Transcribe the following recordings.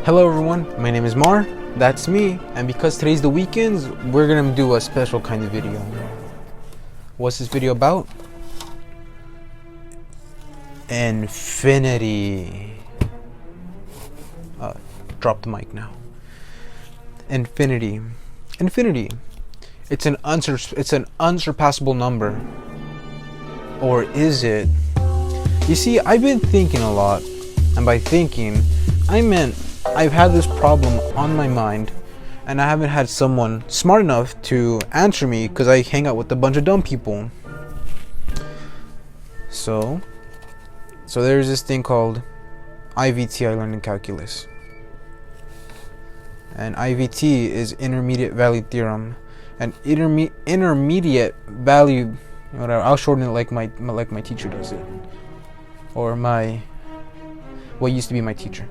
Hello everyone, my name is Mar, that's me, and because today's the weekends, we're gonna do a special kind of video. What's this video about? Infinity. Drop the mic now. Infinity. It's an unsurpassable number. Or is it? You see, I've been thinking a lot, and by thinking, I meant I've had this problem on my mind, and I haven't had someone smart enough to answer me because I hang out with a bunch of dumb people. So there's this thing called IVT I learned in calculus. And IVT is intermediate value theorem. And intermediate value, whatever, I'll shorten it like my teacher does it. Or what used to be my teacher.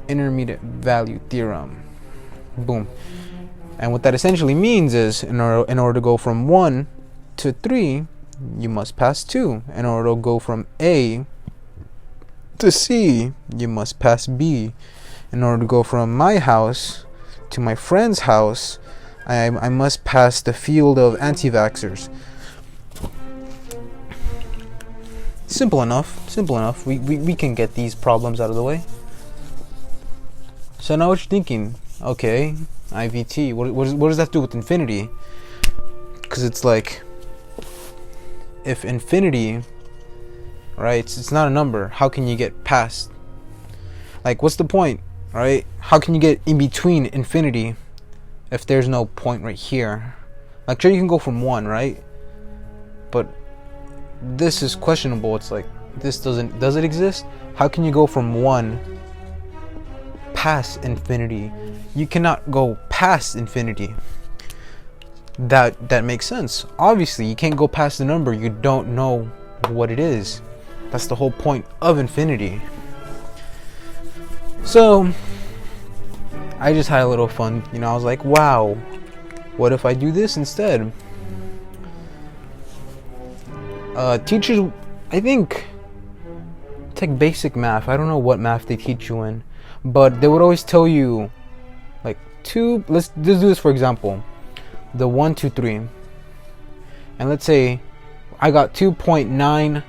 Intermediate value theorem. Boom. And what that essentially means is in order to go from 1 to 3, you must pass 2. In order to go from A to C, you must pass B. In order to go from my house to my friend's house, I must pass the field of anti-vaxxers. Simple enough. We can get these problems out of the way. So now what you're thinking, okay, IVT, what does that do with infinity? Because it's like, if infinity, right, it's not a number, how can you get past? Like, what's the point, right? How can you get in between infinity if there's no point right here? Like, sure, you can go from 1, right? But this is questionable. It's like, does it exist? How can you go from 1 past infinity? You cannot go past infinity. That makes sense. Obviously, you can't go past the number you don't know what it is. That's the whole point of infinity. So I just had a little fun, I was like, wow, what if I do this instead? Teachers, I think, take basic math. I don't know what math they teach you in, but they would always tell you, like, let's do this for example, the 1, 2, 3, and let's say I got 2.99,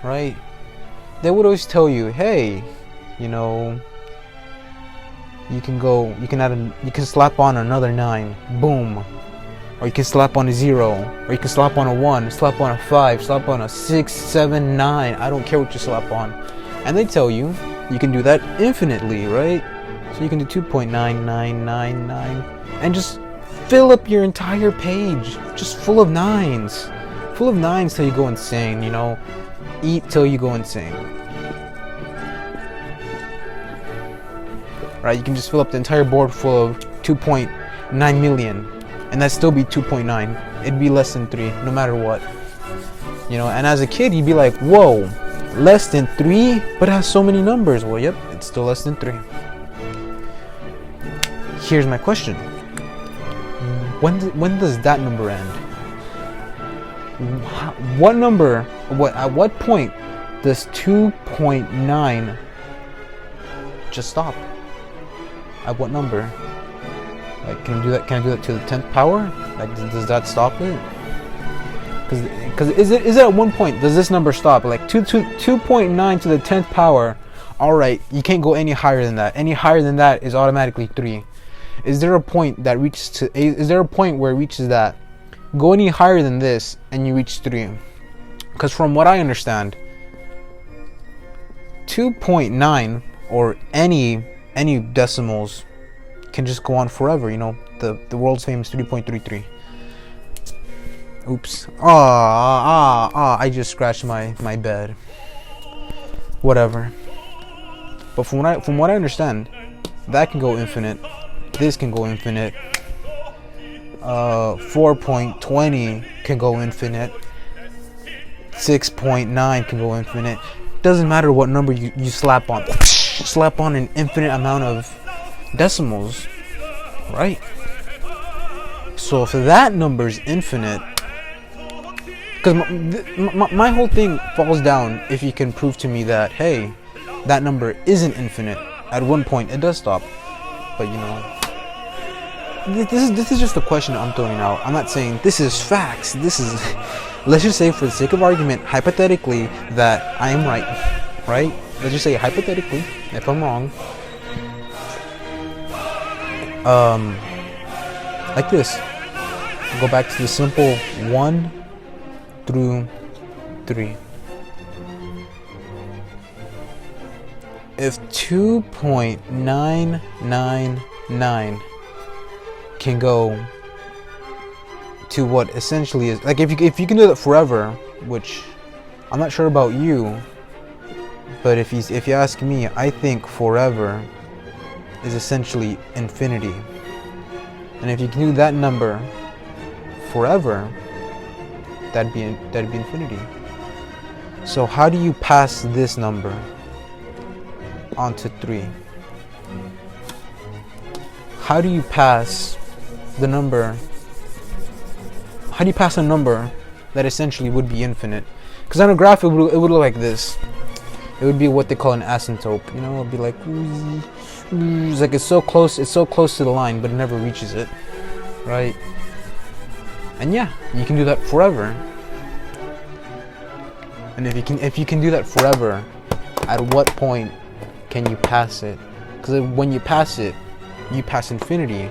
right? They would always tell you, hey, you can slap on another 9, boom. Or you can slap on a 0, or you can slap on a 1, slap on a 5, slap on a 6, 7, 9. I don't care what you slap on. And they tell you can do that infinitely, right? So you can do 2.9999 and just fill up your entire page just full of 9s. Full of 9s till you go insane, Eat till you go insane. Right? You can just fill up the entire board full of 2.9 million. And that'd still be 2.9. It'd be less than 3, no matter what. And as a kid, you'd be like, whoa, less than 3? But it has so many numbers. Well, yep, it's still less than 3. Here's my question. When does that number end? What number, at what point does 2.9 just stop? At what number? Like, can I do that to the 10th power? Like, does that stop it? Because is it at one point, does this number stop? Like 2.9 to the 10th power, alright, you can't go any higher than that. Any higher than that is automatically 3. Is there a point where it reaches that? Go any higher than this and you reach 3. Because from what I understand, 2.9 or any decimals can just go on forever, the world's famous 3.33. Oops. I just scratched my bed. Whatever. But from what I understand, that can go infinite. This can go infinite. 4.20 can go infinite. 6.9 can go infinite. Doesn't matter what number you slap on. Slap on an infinite amount of decimals, right? So if that number is infinite, because my whole thing falls down if you can prove to me that, hey, that number isn't infinite At one point, it does stop. But you know, this is just a question I'm throwing out. I'm not saying this is facts. This is, let's just say for the sake of argument, hypothetically, that I am right, right? Let's just say hypothetically, if I'm wrong. Like this. Go back to the simple 1 through 3. If 2.999 can go to what essentially is, like, if you can do that forever, which I'm not sure about you, but if you ask me, I think forever is essentially infinity. And if you can do that number forever, that'd be infinity. So how do you pass this number onto 3? How do you pass the number? How do you pass a number that essentially would be infinite? Because on a graph, it would look like this. It would be what they call an asymptote. You know, it'd be like, it's like it's so close to the line, but it never reaches it, right? And yeah, you can do that forever. And if you can do that forever, at what point can you pass it? Because when you pass it, you pass infinity.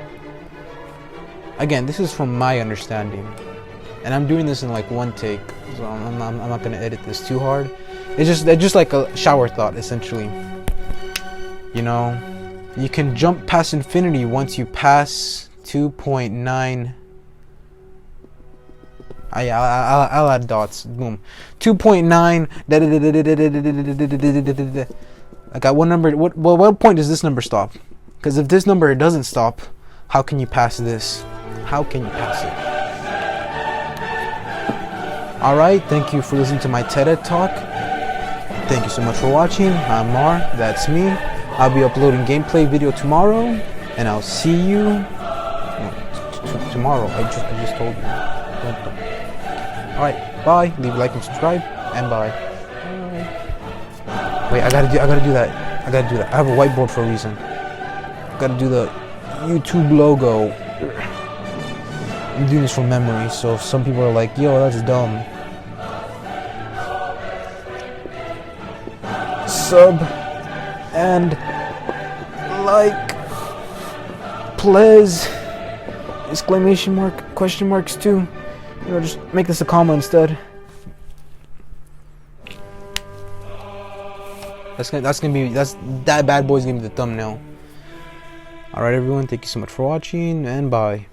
Again, this is from my understanding, and I'm doing this in like one take, so I'm not gonna edit this too hard. It's just like a shower thought, essentially. You know, you can jump past infinity once you pass 2.9. I'll add dots. Boom. 2.9. I got one number. What point does this number stop? Because if this number doesn't stop, how can you pass this? How can you pass it? Alright, thank you for listening to my TED Talk. Thank you so much for watching. I'm Mar, that's me. I'll be uploading gameplay video tomorrow, and I'll see you tomorrow. I just told you. Alright, bye. Leave a like and subscribe, and bye. Wait, I gotta do that. I have a whiteboard for a reason. I gotta do the YouTube logo. I'm doing this from memory, so if some people are like, yo, that's dumb. Sub and like, please. Exclamation mark, question marks too. You know, just make this a comma instead. That bad boy's gonna be the thumbnail. Alright everyone, thank you so much for watching, and bye.